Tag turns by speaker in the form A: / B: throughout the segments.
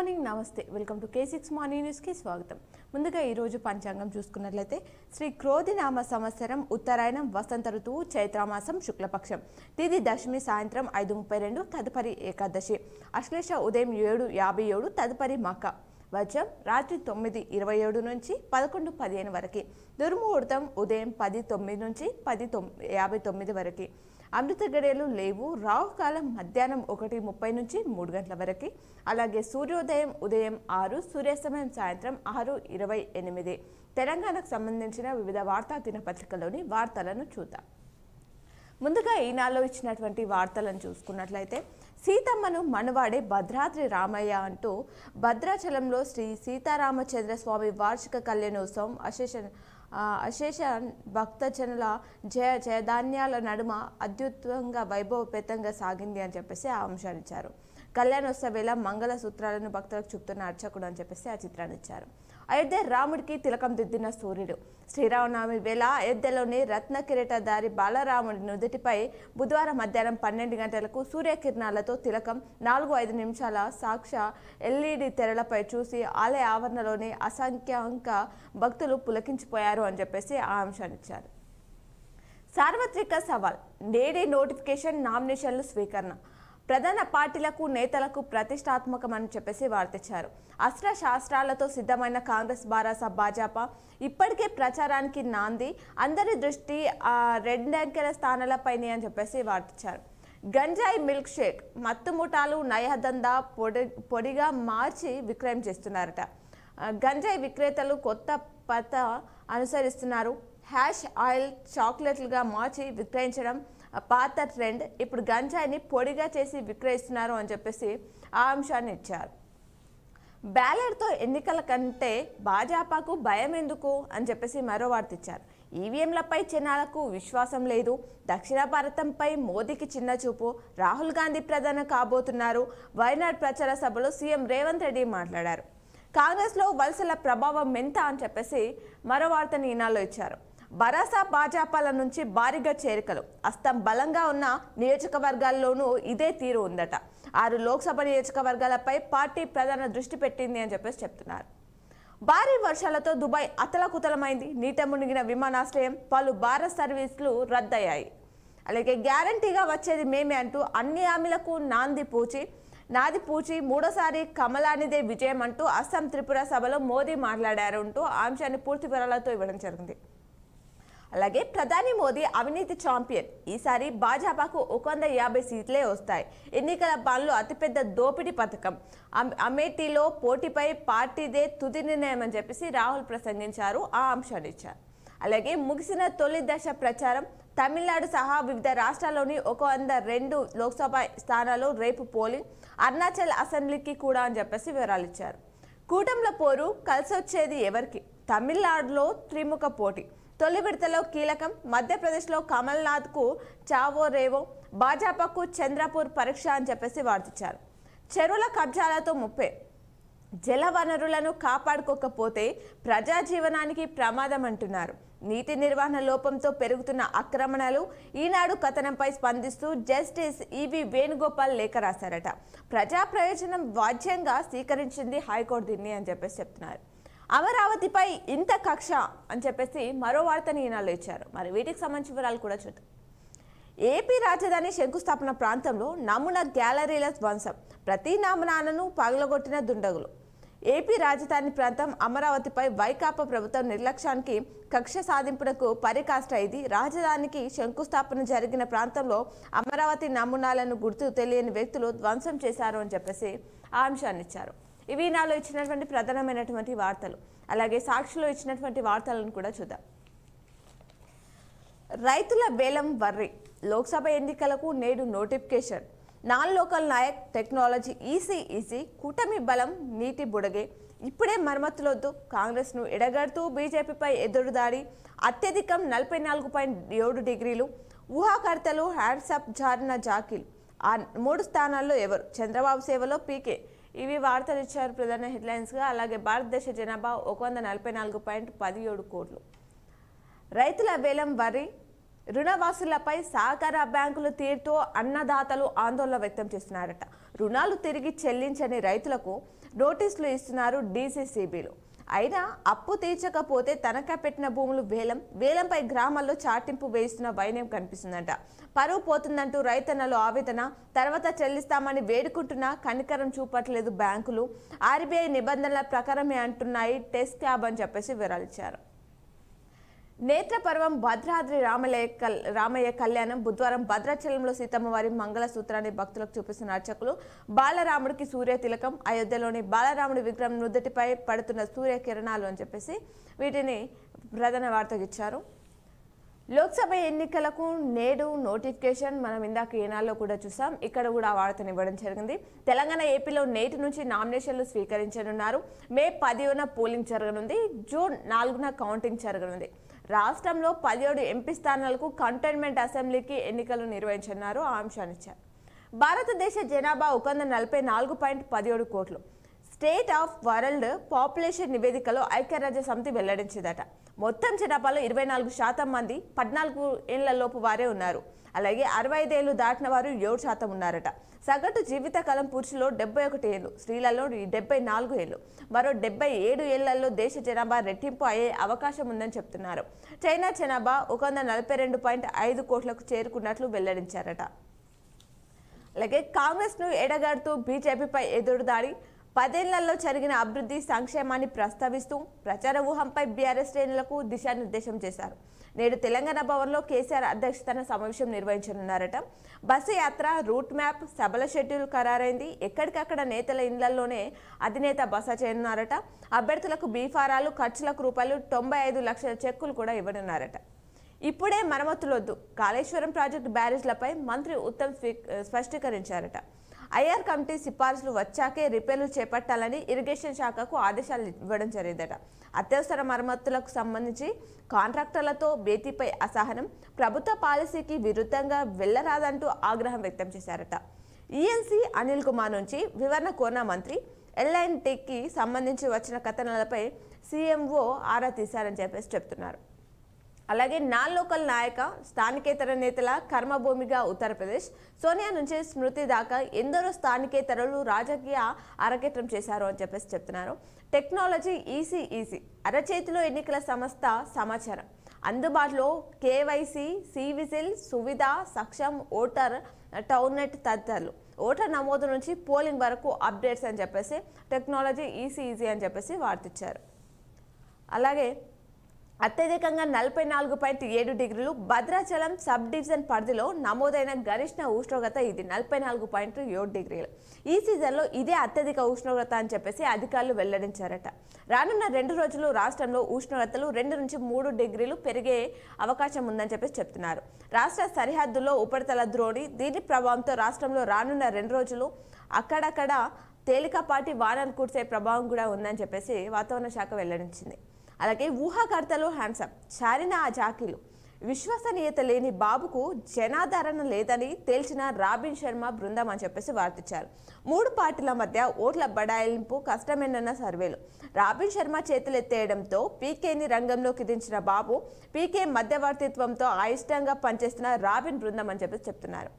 A: Morning నమస్తే welcome to K6 morning news కి స్వాగతం. ముందుగా ఈ రోజు పంచాంగం చూసుకున్నట్లయితే శ్రీ క్రోధినామ సంవత్సరం ఉత్తరాయణం వసంత ఋతువు చైత్రమాసం శుక్లపక్షం తిథి దశమి సాయంత్రం 5:32 తదుపరి ఏకాదశి అశ్లేష ఉదయం 7:57 తదుపరి మక వజ్రం రాత్రి 9:27 నుంచి 11:15 వరకు దుర్ముహూర్తం ఉదయం 10:09 నుంచి 10:59 వరకు అమృత గడియలు లేవు. రాహుకాలం మధ్యాహ్నం 1:30 నుంచి 3 గంటల వరకు. అలాగే సూర్యోదయం ఉదయం 6 సూర్యాస్తమయం సాయంత్రం 6:28. తెలంగాణకు సంబంధించిన వివిధ వార్తా దినపత్రికలోని వార్తలను చూద్దాం. ముందుగా ఈనాడులో ఇచ్చినటువంటి వార్తలను చూసుకున్నట్లయితే సీతమ్మను మనవాడే భద్రాద్రి రామయ్య అంటూ భద్రాచలంలో శ్రీ సీతారామచంద్ర స్వామి వార్షిక కళ్యాణోత్సవం అశేష భక్తజనుల జయధాన్యాల నడుమ అద్భుతంగా వైభవపేతంగా సాగింది అని చెప్పేసి ఆ అంశాన్ని ఇచ్చారు. కళ్యాణోత్సవ వేళ మంగళ సూత్రాలను భక్తులకు చూపుతున్న అర్చకుడు అని చెప్పేసి ఆ చిత్రాన్ని ఇచ్చారు. అయోధ్య రాముడికి తిలకం దిద్దిన సూర్యుడు. శ్రీరామనవమి వేళ అయోధ్యలోని రత్న కిరీటధారి బాలరాముడి నుదుటిపై బుధవారం మధ్యాహ్నం 12 గంటలకు సూర్యకిరణాలతో తిలకం 4-5 నిమిషాల సాక్ష LED తెరలపై చూసి ఆలయ ఆవరణలోని అసంఖ్యాక భక్తులు పులకించిపోయారు అని చెప్పేసి ఆ అంశాన్ని ఇచ్చారు. సార్వత్రిక సవాల్ నేడే నోటిఫికేషన్ నామినేషన్లు స్వీకరణ ప్రధాన పార్టీలకు నేతలకు ప్రతిష్టాత్మకమని చెప్పేసి వార్తిచ్చారు. అస్త్ర శాస్త్రాలతో సిద్ధమైన కాంగ్రెస్ బారాస భాజపా ఇప్పటికే ప్రచారానికి నాంది. అందరి దృష్టి 2 అంకెల స్థానాలపైనే అని చెప్పేసి వార్తిచ్చారు. గంజాయి మిల్క్ షేక్ మత్తుముఠాలు నయదందా పొడిగా మార్చి విక్రయం చేస్తున్నారట. గంజాయి విక్రేతలు కొత్త పత అనుసరిస్తున్నారు. హ్యాష్ ఆయిల్ చాక్లెట్లుగా మార్చి విక్రయించడం పాత ట్రెండ్. ఇప్పుడు గంజాయిని పొడిగా చేసి విక్రయిస్తున్నారు అని చెప్పేసి ఆ అంశాన్ని ఇచ్చారు. బ్యాలెట్తో ఎన్నికల కంటే భాజపాకు భయం ఎందుకు అని చెప్పేసి మరో వార్త ఇచ్చారు. ఈవీఎంలపై జనాలకు విశ్వాసం లేదు. దక్షిణ భారతంపై మోదీకి చిన్న చూపు. రాహుల్ గాంధీ ప్రధాని కాబోతున్నారు. వైనాడ్ ప్రచార సభలో సీఎం రేవంత్ రెడ్డి మాట్లాడారు. కాంగ్రెస్లో వలసల ప్రభావం ఎంత అని చెప్పేసి మరో వార్తని ఈనాడులో ఇచ్చారు. బరాసా భాజపాల నుంచి భారీగా చేరికలు. అస్తం బలంగా ఉన్న నియోజకవర్గాల్లోనూ ఇదే తీరు ఉందట. 6 లోక్సభ నియోజకవర్గాలపై పార్టీ ప్రధాన దృష్టి పెట్టింది అని చెప్పేసి చెప్తున్నారు. భారీ వర్షాలతో దుబాయ్ అతలకుతలమైంది. నీట మునిగిన విమానాశ్రయం, పలు భారత్ సర్వీసులు రద్దయ్యాయి. అలాగే గ్యారంటీగా వచ్చేది మేమే అంటూ అన్ని హామీలకు నాది పూచి మూడోసారి కమలానిదే విజయం అంటూ అస్సాం త్రిపుర సభలో మోదీ మాట్లాడారు అంటూ ఆ అంశాన్ని పూర్తి వివరాలతో ఇవ్వడం జరిగింది. అలాగే ప్రధాని మోదీ అవినీతి ఛాంపియన్. ఈసారి భాజపాకు 150 సీట్లే వస్తాయి. ఎన్నికల బాన్లో అతిపెద్ద దోపిడీ పథకం. అమేఠీలో పోటీపై పార్టీదే తుది నిర్ణయం అని చెప్పేసి రాహుల్ ప్రసంగించారు. ఆ అంశాన్ని ఇచ్చారు. అలాగే ముగిసిన తొలి దశ ప్రచారం. తమిళనాడు సహా వివిధ రాష్ట్రాల్లోని 102 లోక్సభ స్థానాల్లో రేపు పోలింగ్. అరుణాచల్ అసెంబ్లీకి కూడా అని చెప్పేసి వివరాలు ఇచ్చారు. కూటమిల పోరు కలిసొచ్చేది ఎవరికి? తమిళనాడులో త్రిముఖ పోటీ. తొలి విడతలో కీలకం. మధ్యప్రదేశ్లో కమల్నాథ్కు చావో రేవో, భాజపాకు చంద్రపూర్ పరీక్ష అని చెప్పేసి వార్తిచ్చారు. చెరువుల కబ్జాలతో ముప్పే. జల వనరులను కాపాడుకోకపోతే ప్రజా జీవనానికి ప్రమాదం అంటున్నారు. నీటి నిర్వహణ లోపంతో పెరుగుతున్న ఆక్రమణలు. ఈనాడు కథనంపై స్పందిస్తూ జస్టిస్ ఈవి వేణుగోపాల్ లేఖ రాశారట. ప్రజా ప్రయోజనం వాజ్యంగా స్వీకరించింది హైకోర్టు దీన్ని అని చెప్పేసి చెప్తున్నారు. అమరావతిపై ఇంత కక్ష అని చెప్పేసి మరో వార్తని ఈనాడులో ఇచ్చారు. మరి వీటికి సంబంధించిన వివరాలు కూడా చూద్దాం. ఏపీ రాజధాని శంకుస్థాపన ప్రాంతంలో నమూనా గ్యాలరీల ధ్వంసం. ప్రతి నమూనాను పగలగొట్టిన దుండగులు. ఏపీ రాజధాని ప్రాంతం అమరావతిపై వైకాపా ప్రభుత్వం నిర్లక్ష్యానికి కక్ష సాధింపునకు పరికాష్ట ఇది. రాజధానికి శంకుస్థాపన జరిగిన ప్రాంతంలో అమరావతి నమూనాలను గుర్తు తెలియని వ్యక్తులు ధ్వంసం చేశారు అని చెప్పేసి ఆ అంశాన్ని ఇచ్చారు. ఇవి నాలో ఇచ్చినటువంటి ప్రధానమైనటువంటి వార్తలు. అలాగే సాక్షిలో ఇచ్చినటువంటి వార్తలను కూడా చూద్దాం. రైతుల వేలం వర్రి. లోక్సభ ఎన్నికలకు నేడు నోటిఫికేషన్. నాన్ లోకల్ నాయక్ టెక్నాలజీ ఈసీ కూటమి బలం నీటి బుడగే. ఇప్పుడే మరమ్మతులొద్దు. కాంగ్రెస్ను ఎడగడుతూ బీజేపీపై ఎదురుదాడి. అత్యధికం 44.7 డిగ్రీలు. ఊహాకర్తలు హ్యాండ్సప్ జారిన జాకీలు. ఆ 3 స్థానాల్లో ఎవరు? చంద్రబాబు సేవలో పీకే. ఇవి వార్తలు ఇచ్చారు ప్రధాన హెడ్లైన్స్గా. అలాగే భారతదేశ జనాభా 144.17 కోట్లు. రైతుల వేలం వరి. రుణవాసులపై సహకార బ్యాంకులు తీరుతో అన్నదాతలు ఆందోళన వ్యక్తం చేస్తున్నారట. రుణాలు తిరిగి చెల్లించని రైతులకు నోటీసులు ఇస్తున్నారు డీసీసీబీలు. అయినా అప్పు తీర్చకపోతే తనఖా పెట్టిన భూములు వేలంపై గ్రామాల్లో చాటింపు వేయిస్తున్న వైనం కనిపిస్తుందంట. పరువు పోతుందంటూ రైతన్నలు ఆవేదన. తర్వాత చెల్లిస్తామని వేడుకుంటున్నా కనికరం చూపట్లేదు బ్యాంకులు. ఆర్బీఐ నిబంధనల ప్రకారమే అంటున్నాయి టెస్ట్ క్యాబ్ అని చెప్పేసి వివరాలిచ్చారు. నేత్రపర్వం భద్రాద్రి రామయ్య కళ్యాణం బుధవారం భద్రాచలంలో సీతమ్మవారి మంగళసూత్రాన్ని భక్తులకు చూపిస్తున్న అర్చకులు. బాలరాముడికి సూర్య తిలకం. అయోధ్యలోని బాలరాముడి విగ్రహం నుదుటిపై పడుతున్న సూర్య కిరణాలు అని చెప్పేసి వీటిని ప్రధాన వార్తగా ఇచ్చారు. లోక్సభ ఎన్నికలకు నేడు నోటిఫికేషన్ మనం ఇందాక ఏనాల్లో కూడా చూసాం. ఇక్కడ కూడా ఆ వార్తను ఇవ్వడం జరిగింది. తెలంగాణ ఏపీలో నేటి నుంచి నామినేషన్లు స్వీకరించనున్నారు. మే 10న పోలింగ్ జరగనుంది. జూన్ 4న కౌంటింగ్ జరగనుంది. రాష్ట్రంలో 17 ఎంపీ స్థానాలకు కంటైన్మెంట్ అసెంబ్లీకి ఎన్నికలు నిర్వహించనున్నారు. ఆ అంశాన్ని ఇచ్చారు. భారతదేశ జనాభా 144.17 కోట్లు. స్టేట్ ఆఫ్ వరల్డ్ పాపులేషన్ నివేదికలో ఐక్యరాజ్య సమితి వెల్లడించిందట. మొత్తం జనాభాలో 24% మంది 14 ఏళ్లలోపు వారే ఉన్నారు. అలాగే 65 ఏళ్లు దాటిన వారు 7% ఉన్నారట. సగటు జీవితకాలం పురుషుల్లో 71 ఏళ్లు, స్త్రీలలో 74 ఏళ్లు. మరో 77 ఏళ్లలో దేశ జనాభా రెట్టింపు అయ్యే అవకాశం ఉందని చెప్తున్నారు. చైనా జనాభా 142.5 కోట్లకు చేరుకున్నట్లు వెల్లడించారట. అలాగే కాంగ్రెస్ ను ఎడగాడుతూ బీజేపీపై ఎదురుదాడి. 10 ఏళ్లలో జరిగిన అభివృద్ధి సంక్షేమాన్ని ప్రస్తావిస్తూ ప్రచార ఊహంపై బీఆర్ఎస్ శ్రేణులకు దిశానిర్దేశం చేశారు. నేడు తెలంగాణ భవన్లో కేసీఆర్ అధ్యక్షతన సమావేశం నిర్వహించనున్నారట. బస్సు యాత్ర, రూట్ మ్యాప్, సభల షెడ్యూల్ ఖరారైంది. ఎక్కడికక్కడ నేతల ఇళ్లలోనే అధినేత బస చేయనున్నారట. అభ్యర్థులకు బీఫారాలు, ఖర్చులకు ₹95 లక్షల చెక్కులు కూడా ఇవ్వనున్నారట. ఇప్పుడే మరమ్మతులొద్దు. కాళేశ్వరం ప్రాజెక్టు బ్యారేజ్లపై మంత్రి ఉత్తమ్ స్పష్టీకరించారట. ఐఆర్ కమిటీ సిఫార్సులు వచ్చాకే రిపేర్లు చేపట్టాలని ఇరిగేషన్ శాఖకు ఆదేశాలు ఇవ్వడం జరిగిందట. అత్యవసర మరమ్మతులకు సంబంధించి కాంట్రాక్టర్లతో భేటీపై అసహనం. ప్రభుత్వ పాలసీకి విరుద్ధంగా వెళ్లరాదంటూ ఆగ్రహం వ్యక్తం చేశారట. ఈఎన్సీ అనిల్ కుమార్ నుంచి వివరణ కోరిన మంత్రి ఎల్ఎన్టీకి సంబంధించి వచ్చిన కథనాలపై సీఎంఓ ఆరా తీశారని చెప్పేసి చెప్తున్నారు. అలాగే నాన్ లోకల్ నాయక స్థానికేతర నేతల కర్మభూమిగా ఉత్తరప్రదేశ్. సోనియా నుంచి స్మృతి దాకా ఎందరో స్థానికేతరులు రాజకీయ అరకేత్రం చేశారు అని చెప్పేసి చెప్తున్నారు. టెక్నాలజీ ఈసీ అరచేతిలో ఎన్నికల సంస్థ సమాచారం అందుబాటులో. కేవైసీ, సివిజిల్, సువిధ, సక్షం, ఓటర్, టౌన్నెట్ తదితరులు. ఓటర్ నమోదు నుంచి పోలింగ్ వరకు అప్డేట్స్ అని చెప్పేసి టెక్నాలజీ ఈసీ అని చెప్పేసి వార్తిచ్చారు. అలాగే అత్యధికంగా 44.7 డిగ్రీలు భద్రాచలం సబ్ డివిజన్ పరిధిలో నమోదైన గరిష్ట ఉష్ణోగ్రత ఇది 44.7 డిగ్రీలు. ఈ సీజన్లో ఇదే అత్యధిక ఉష్ణోగ్రత అని చెప్పేసి అధికారులు వెల్లడించారట. రానున్న 2 రోజులు రాష్ట్రంలో ఉష్ణోగ్రతలు 2 నుంచి 3 డిగ్రీలు పెరిగే అవకాశం ఉందని చెప్పేసి చెప్తున్నారు. రాష్ట్ర సరిహద్దుల్లో ఉపరితల ద్రోణి. దీని ప్రభావంతో రాష్ట్రంలో రానున్న 2 రోజులు అక్కడక్కడ తేలికపాటి వానలు కురిసే ప్రభావం కూడా ఉందని చెప్పేసి వాతావరణ శాఖ వెల్లడించింది. అలాగే ఊహాకర్తలు హ్యాండ్సప్ చారిన ఆ జాకీలు. విశ్వసనీయత లేని బాబుకు జనాదరణ లేదని తేల్చిన రాబిన్ శర్మ బృందం అని చెప్పేసి వార్తిచ్చారు. 3 పార్టీల మధ్య ఓట్ల బడాయింపు కష్టమేనన్న సర్వేలు. రాబిన్ శర్మ చేతులెత్తేయడంతో పీకేని రంగంలోకి దించిన బాబు, పీకే మధ్యవర్తిత్వంతో అయిష్టంగా పనిచేస్తున్న రాబిన్ బృందం అని చెప్పేసి చెప్తున్నారు.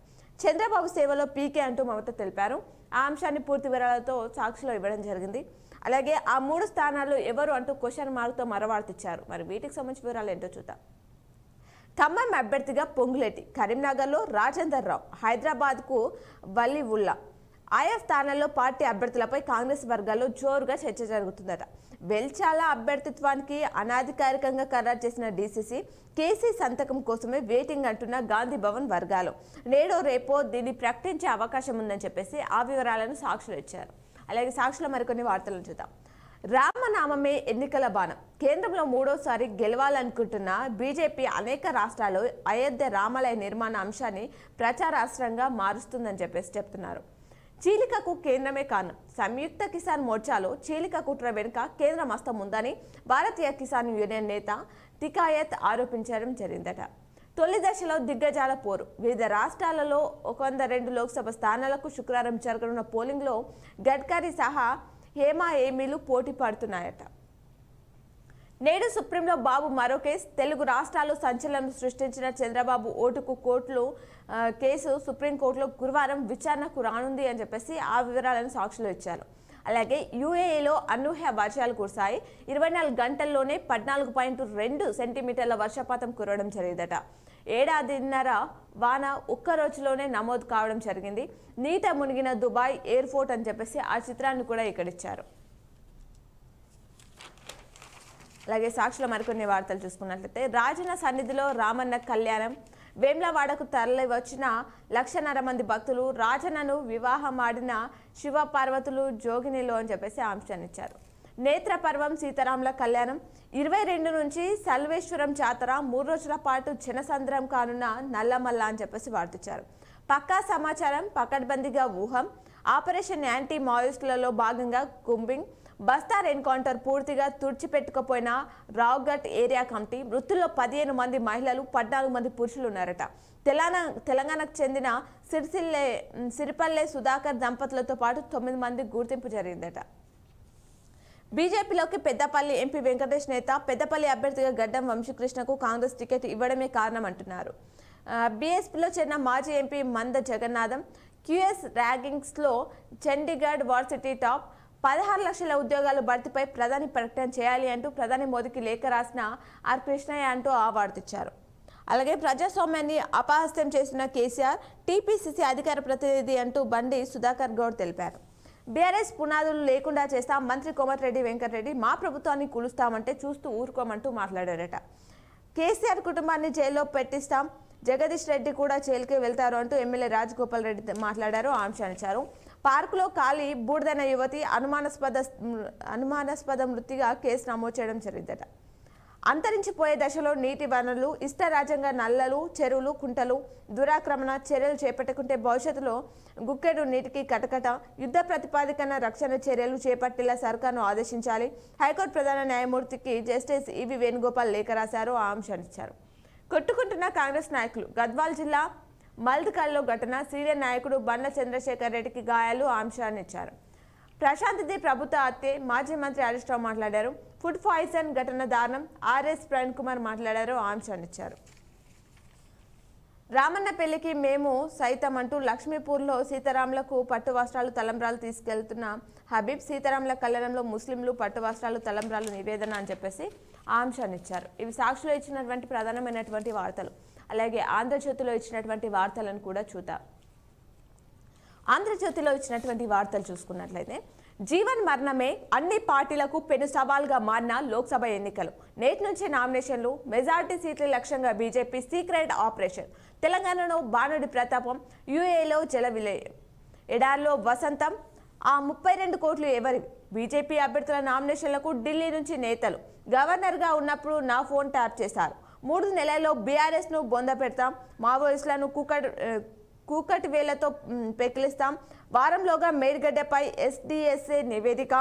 A: చంద్రబాబు సేవలో పీకే అంటూ మమత తెలిపారు. ఆ అంశాన్ని పూర్తి వివరాలతో సాక్షిలో ఇవ్వడం జరిగింది. అలాగే ఆ 3 స్థానాలు ఎవరు అంటూ క్వశ్చన్ మార్క్తో మరవార్తిచ్చారు. మరి వీటికి సంబంధించిన వివరాలు ఏంటో చూద్దాం. ఖమ్మం అభ్యర్థిగా పొంగులేటి, కరీంనగర్లో రాజేందర్ రావు, హైదరాబాద్కు వలీవుల్లా. ఆయా స్థానాల్లో పార్టీ అభ్యర్థులపై కాంగ్రెస్ వర్గాల్లో జోరుగా చర్చ జరుగుతుందట. వెల్చాల అభ్యర్థిత్వానికి అనాధికారికంగా ఖరారు చేసిన డీసీసీ కేసీ సంతకం కోసమే వెయిటింగ్ అంటున్న గాంధీ భవన్ వర్గాలు. నేడో రేపో దీన్ని ప్రకటించే అవకాశం ఉందని చెప్పేసి ఆ వివరాలను సాక్షులు ఇచ్చారు. అలాగే సాక్షుల మరికొన్ని వార్తలను చూద్దాం. రామనామమే ఎన్నికల బాణం. కేంద్రంలో 3వసారి గెలవాలనుకుంటున్న బీజేపీ అనేక రాష్ట్రాల్లో అయోధ్య రామాలయ నిర్మాణ అంశాన్ని ప్రచారాస్త్రంగా మారుస్తుందని చెప్పేసి చెప్తున్నారు. చీలికకు కేంద్రమే కారణం. సంయుక్త కిసాన్ మోర్చాలో చీలిక కుట్ర వెనుక కేంద్రం హస్తం ఉందని భారతీయ కిసాన్ యూనియన్ నేత తికాయత్ ఆరోపించడం జరిగిందట. తొలి దశలో దిగ్గజాల పోరు. వివిధ రాష్ట్రాలలో 102 లోక్సభ స్థానాలకు శుక్రవారం జరగనున్న పోలింగ్లో గడ్కరీ సహా హేమాయేమీలు పోటీ పడుతున్నాయట. నేడు సుప్రీంలో బాబు మరో కేసు. తెలుగు రాష్ట్రాల్లో సంచలనం సృష్టించిన చంద్రబాబు ఓటుకు కోట్లు కేసు సుప్రీంకోర్టులో గురువారం విచారణకు రానుంది అని చెప్పేసి ఆ వివరాలను సాక్షులు ఇచ్చారు. అలాగే యూఏఈలో అనూహ్య వర్షాలు కురిశాయి. 24 గంటల్లోనే 14.2 సెంటీమీటర్ల వర్షపాతం కురవడం జరిగిందట. ఏడాదిన్నర వాన ఒక్క రోజులోనే నమోదు కావడం జరిగింది. నీట మునిగిన దుబాయ్ ఎయిర్పోర్ట్ అని చెప్పేసి ఆ చిత్రాన్ని కూడా ఇక్కడ ఇచ్చారు. అలాగే సాక్షిలో మరికొన్ని వార్తలు చూసుకున్నట్లయితే రాజన్న సన్నిధిలో రామన్న కళ్యాణం. వేమ్లవాడకు తరలి వచ్చిన 1,00,000 మంది భక్తులు రాజన్నను వివాహం ఆడిన శివ పార్వతులు జోగినిలో అని చెప్పేసి అంశాన్ని ఇచ్చారు. నేత్రపర్వం సీతారాముల కళ్యాణం 22 నుంచి సల్వేశ్వరం జాతర 3 రోజుల పాటు జనసంద్రం కానున్న నల్లమల్ల అని చెప్పేసి వార్తించారు. పక్కా సమాచారం, పకడ్బందీగా ఊహం, ఆపరేషన్ యాంటీ మావోయిస్టులలో భాగంగా కుంబింగ్, బస్తార్ ఎన్కౌంటర్ పూర్తిగా తుడిచిపెట్టుకుపోయిన రావుగట్ ఏరియా కమిటీ. మృతుల్లో 15 మంది మహిళలు, 14 మంది పురుషులు ఉన్నారట. తెలంగాణకు చెందిన సిరిపల్లె సుధాకర్ దంపతులతో పాటు 9 మంది గుర్తింపు జరిగిందట. బీజేపీలోకి పెద్దపల్లి ఎంపీ వెంకటేష్ నేత పెద్దపల్లి అభ్యర్థిగా గడ్డం వంశీకృష్ణకు కాంగ్రెస్ టికెట్ ఇవ్వడమే కారణం అంటున్నారు. బీఎస్పీలో చేరిన మాజీ ఎంపీ మంద జగన్నాథం క్యూఎస్ ర్యాంకింగ్స్లో చండీగఢ్ వర్సిటీ టాప్. 16 లక్షల ఉద్యోగాలు భర్తీపై ప్రధాని ప్రకటన చేయాలి అంటూ ప్రధాని మోదీకి లేఖ రాసిన ఆర్ కృష్ణయ్య అంటూ అవార్డిచ్చారు. అలాగే ప్రజాస్వామ్యాన్ని అపహాస్యం చేసిన కేసీఆర్ టీపీసీసీ అధికార ప్రతినిధి అంటూ బండి సుధాకర్ గౌడ్ తెలిపారు. బీఆర్ఎస్ పునాదులు లేకుండా చేస్తాం. మంత్రి కోమటిరెడ్డి వెంకటరెడ్డి మా ప్రభుత్వాన్ని కూలుస్తామంటే చూస్తూ ఊరుకోమంటూ మాట్లాడారట. కేసీఆర్ కుటుంబాన్ని జైల్లో పెట్టిస్తాం, జగదీష్ రెడ్డి కూడా జైలుకి వెళ్తారు అంటూ ఎమ్మెల్యే రాజగోపాల్ రెడ్డి మాట్లాడారు. ఆంక్షానిచ్చారు. పార్కులో ఖాళీ బూడిదైన యువతి అనుమానాస్పద మృతిగా కేసు నమోదు చేయడం జరిగిందట. అంతరించిపోయే దశలో నీటి వనరులు, ఇష్టరాజ్యంగా నల్లలు, చెరువులు, కుంటలు దురాక్రమణ చర్యలు చేపట్టకుంటే భవిష్యత్తులో గుక్కెడు నీటికి కటకట. యుద్ధ ప్రతిపాదికన రక్షణ చర్యలు చేపట్టేలా సర్కార్ను ఆదేశించాలి. హైకోర్టు ప్రధాన న్యాయమూర్తికి జస్టిస్ ఈవి వేణుగోపాల్ లేఖ రాశారు. ఆ అంశాన్నిచ్చారు. కొట్టుకుంటున్న కాంగ్రెస్ నాయకులు. గద్వాల్ జిల్లా మల్దకల్లో ఘటన. సీనియర్ నాయకుడు బండ్ల చంద్రశేఖర్ రెడ్డికి గాయాలు. ఆ అంశాన్ని ఇచ్చారు. ప్రశాంత్ది ప్రభుత్వ హత్య. మాజీ మంత్రి హరీష్ రావు మాట్లాడారు. ఫుడ్ పాయిజన్ ఘటన దారుణం. ఆర్ఎస్ ప్రవీణ్ కుమార్ మాట్లాడారు. ఆ అంశాన్ని ఇచ్చారు. రామన్న పెళ్లికి మేము సైతం అంటూ లక్ష్మీపూర్లో సీతారాములకు పట్టు వస్త్రాలు తలంబ్రాలు తీసుకెళ్తున్న హబీబ్. సీతారాముల కళ్యాణంలో ముస్లింలు పట్టు వస్త్రాలు తలంబ్రాలు నివేదన అని చెప్పేసి ఆ అంశాన్ని ఇచ్చారు. ఇవి సాక్షిలో ఇచ్చినటువంటి ప్రధానమైనటువంటి వార్తలు. అలాగే ఆంధ్రజ్యోతిలో ఇచ్చినటువంటి వార్తలను కూడా చూద్దాం. ఆంధ్రజ్యోతిలో ఇచ్చినటువంటి వార్తలు చూసుకున్నట్లయితే జీవన్ మరణమే అన్ని పార్టీలకు పెను సవాల్గా మారిన లోక్సభ ఎన్నికలు. నేటి నుంచే నామినేషన్లు. మెజార్టీ సీట్ల లక్ష్యంగా బీజేపీ సీక్రెట్ ఆపరేషన్. తెలంగాణలో బాణుడి ప్రతాపం. యూఏలో జల విలయం. ఎడారిలో వసంతం. ఆ 32 కోట్లు ఎవరివి? బీజేపీ అభ్యర్థుల నామినేషన్లకు ఢిల్లీ నుంచి నేతలు. గవర్నర్గా ఉన్నప్పుడు నా ఫోన్ ట్యాప్ చేశారు. 3 నెలల్లో బీఆర్ఎస్ను బొంద పెడతాం. మావోయిస్టులను కూకటి వేలతో పెకిలిస్తాం. వారంలోగా మేడిగడ్డపై ఎస్డిఎస్ఏ నివేదిక.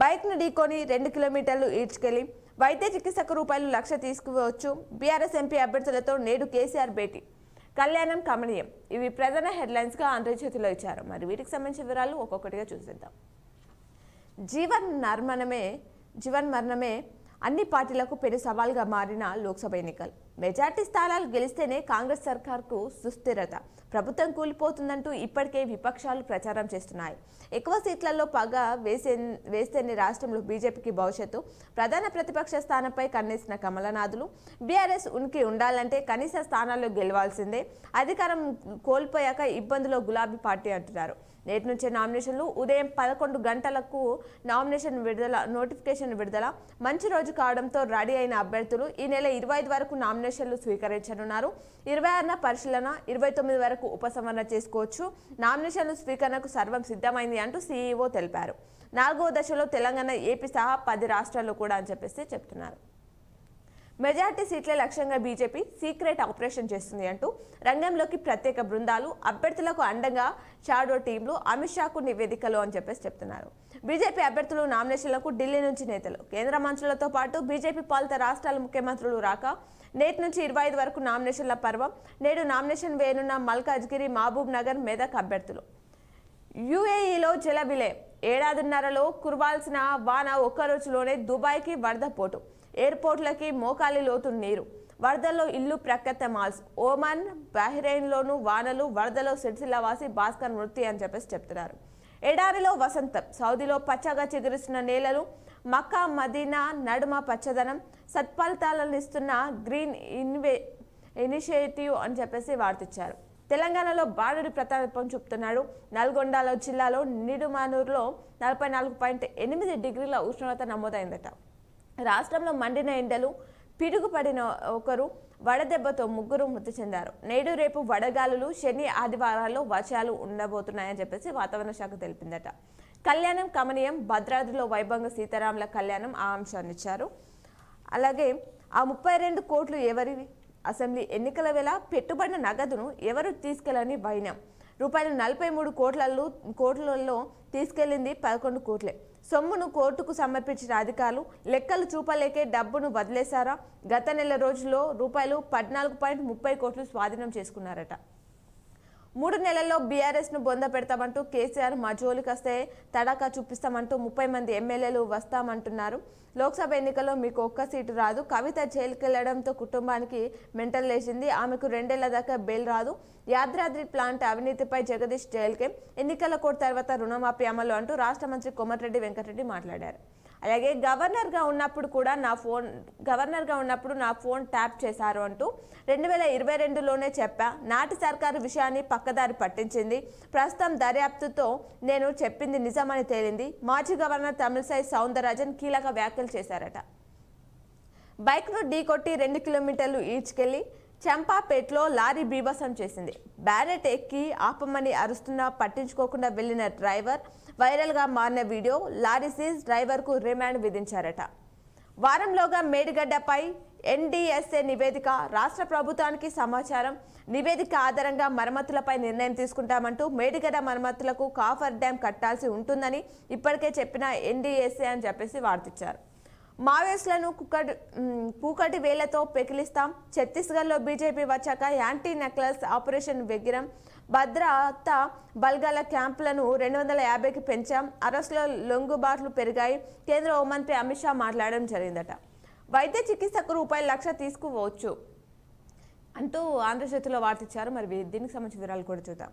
A: బైక్ను ఢీకొని 2 కిలోమీటర్లు ఈడ్చుకెళ్లి వైద్య చికిత్సకు ₹1,00,000 తీసుకువచ్చు. బీఆర్ఎస్ ఎంపీ అభ్యర్థులతో నేడు కేసీఆర్ భేటీ. కళ్యాణం కమనీయం. ఇవి ప్రధాన హెడ్లైన్స్గా ఆంధ్రజ్యోతిలో ఇచ్చారు. మరి వీటికి సంబంధించిన వివరాలు ఒక్కొక్కటిగా చూసేద్దాం. జీవన్ మరణమే అన్ని పార్టీలకు పెను సవాల్గా మారిన లోక్సభ ఎన్నికలు. మెజార్టీ స్థానాలు గెలిస్తేనే కాంగ్రెస్ సర్కార్కు సుస్థిరత. ప్రభుత్వం కూలిపోతుందంటూ ఇప్పటికే విపక్షాలు ప్రచారం చేస్తున్నాయి. ఎక్కువ సీట్లలో పగ వేస్తేనే రాష్ట్రంలో బీజేపీకి భవిష్యత్తు. ప్రధాన ప్రతిపక్ష స్థానంపై కన్నేసిన కమలనాథులు బీఆర్ఎస్ ఉనికి ఉండాలంటే కనీస స్థానాల్లో గెలవాల్సిందే. అధికారం కోల్పోయాక ఇబ్బందులో గులాబీ పార్టీ అంటున్నారు. నేటి నుంచే నామినేషన్లు. ఉదయం 11 గంటలకు నోటిఫికేషన్ విడుదల. మంచి రోజు కావడంతో రెడీ అయిన అభ్యర్థులు ఈ నెల 25 వరకు నామినేషన్లు స్వీకరించనున్నారు. 26న పరిశీలన, 29 వరకు ఉపసంహరణ చేసుకోవచ్చు. నామినేషన్లు స్వీకరణకు సర్వం సిద్ధమైంది అంటూ సీఈఓ తెలిపారు. 4వ దశలో తెలంగాణ, ఏపీ సహా 10 రాష్ట్రాల్లో కూడా అని చెప్పేసి చెప్తున్నారు. మెజార్టీ సీట్ల లక్ష్యంగా బీజేపీ సీక్రెట్ ఆపరేషన్ చేస్తుంది అంటూ రంగంలోకి ప్రత్యేక బృందాలు, అభ్యర్థులకు అండగా షాడో టీంలు, అమిత్ షాకు నివేదికలు అని చెప్పేసి చెప్తున్నారు. బీజేపీ అభ్యర్థులు నామినేషన్లకు ఢిల్లీ నుంచి నేతలు, కేంద్ర మంత్రులతో పాటు బీజేపీ పాలిత రాష్ట్రాల ముఖ్యమంత్రులు రాక నేటి నుంచి 25 వరకు నామినేషన్ల పర్వం. నేడు నామినేషన్ వేయనున్న మల్కాజ్గిరి, మహబూబ్ నగర్, మెదక్ అభ్యర్థులు. యూఏఈలో జల విలయం. ఏడాదిన్నరలో కురవాల్సిన వాన ఒక్క రోజులోనే దుబాయ్కి వరద పోటు. ఎయిర్పోర్ట్లకి మోకాలి లోతు నీరు. వరదల్లో ఇల్లు ప్రఖ్యాత మాల్స్. ఓమన్, బహ్రెయిన్లోనూ వానలు. వరదలో సిరిసిల్ల వాసి భాస్కర్ మృతి అని చెప్పేసి చెప్తున్నారు. ఎడారిలో వసంతం, సౌదీలో పచ్చగా చిగురిస్తున్న నేలలు, మక్కా మదీనా నడుమ పచ్చదనం, సత్ఫలితాలను ఇస్తున్న గ్రీన్ ఇనిషియేటివ్ అని చెప్పేసి వార్తిచ్చారు. తెలంగాణలో బాలుడి ప్రతాపం చూపుతున్నాడు. నల్గొండ జిల్లాలో నిడుమానూరులో 44.8 డిగ్రీల ఉష్ణోగ్రత నమోదైందట. రాష్ట్రంలో మండిన ఎండలు, పిడుగుపడిన ఒకరు, వడదెబ్బతో 3 మృతి చెందారు. నేడు రేపు వడగాలులు, శని ఆదివారాల్లో వర్షాలు ఉండబోతున్నాయని చెప్పేసి వాతావరణ శాఖ తెలిపిందట. కళ్యాణం కమనీయం, భద్రాద్రిలో వైభవంగా సీతారాముల కళ్యాణం ఆ అంశాన్ని ఇచ్చారు. అలాగే ఆ 32 కోట్లు ఎవరివి? అసెంబ్లీ ఎన్నికల వేళ పెట్టుబడిన నగదును ఎవరు తీసుకెళ్లని వైనం. రూపాయలు 43 కోట్లలో తీసుకెళ్లింది 11 కోట్లే. సొమ్మును కోర్టుకు సమర్పించిన అధికారులు లెక్కలు చూపలేకే డబ్బును వదిలేశారా? గత నెల రోజుల్లో రూపాయలు 14.30 కోట్లు స్వాధీనం చేసుకున్నారట. 3 నెలల్లో బీఆర్ఎస్ ను బొంద పెడతామంటూ కేసీఆర్ మా జోలికొస్తే తడాకా చూపిస్తామంటూ 30 మంది ఎమ్మెల్యేలు వస్తామంటున్నారు. లోక్సభ ఎన్నికల్లో మీకు ఒక్క సీటు రాదు. కవిత జైలుకెళ్లడంతో కుటుంబానికి మెంటల్ లేచింది. ఆమెకు 2 ఏళ్ల దాకా బెయిల్ రాదు. యాదాద్రి ప్లాంట్ అవినీతిపై జగదీష్ జైలుకే. ఎన్నికల కోడ్ తర్వాత రుణమాఫీ అమలు అంటూ రాష్ట్ర మంత్రి కోమటిరెడ్డి వెంకటరెడ్డి మాట్లాడారు. అలాగే గవర్నర్గా ఉన్నప్పుడు నా ఫోన్ ట్యాప్ చేశారు అంటూ 2022లోనే చెప్పా. నాటి సర్కారు విషయాన్ని పక్కదారి పట్టించింది. ప్రస్తుతం దర్యాప్తుతో నేను చెప్పింది నిజమని తేలింది. మాజీ గవర్నర్ తమిళసై సౌందరరాజన్ కీలక వ్యాఖ్యలు చేశారట. బైక్ను ఢీకొట్టి 2 కిలోమీటర్లు ఈడ్చుకెళ్లి చంపాపేటలో లారీ బీభత్సం చేసింది. బ్యారెట్ ఎక్కి ఆపమని అరుస్తున్నా పట్టించుకోకుండా వెళ్లిన డ్రైవర్. వైరల్గా మారిన వీడియో. లారీ సీజ్, డ్రైవర్కు రిమాండ్ విధించారట. వారంలోగా మేడిగడ్డపై ఎన్డీఎస్ఏ నివేదిక. రాష్ట్ర ప్రభుత్వానికి సమాచారం. నివేదిక ఆధారంగా మరమ్మతులపై నిర్ణయం తీసుకుంటామంటూ మేడిగడ్డ మరమ్మతులకు కాఫర్ డ్యాం కట్టాల్సి ఉంటుందని ఇప్పటికే చెప్పిన ఎన్డీఎస్ఏ అని చెప్పేసి వార్తిచ్చారు. మావోయిస్టులను కూకటి వేలతో పెకిలిస్తాం. ఛత్తీస్గఢ్లో బీజేపీ వచ్చాక యాంటీ నక్సల్స్ ఆపరేషన్ వెగిరం. భద్రతా బల్గాల క్యాంపులను 250కి పెంచాం. అరెస్టులో లొంగుబాట్లు పెరిగాయి. కేంద్ర హోంమంత్రి అమిత్ షా మాట్లాడడం జరిగిందట. వైద్య చికిత్సకు ₹1,00,000 తీసుకోవచ్చు అంటూ ఆంధ్రజ్యోతిలో వార్తిచ్చారు. మరి దీనికి సంబంధించిన వివరాలు కూడా చూద్దాం.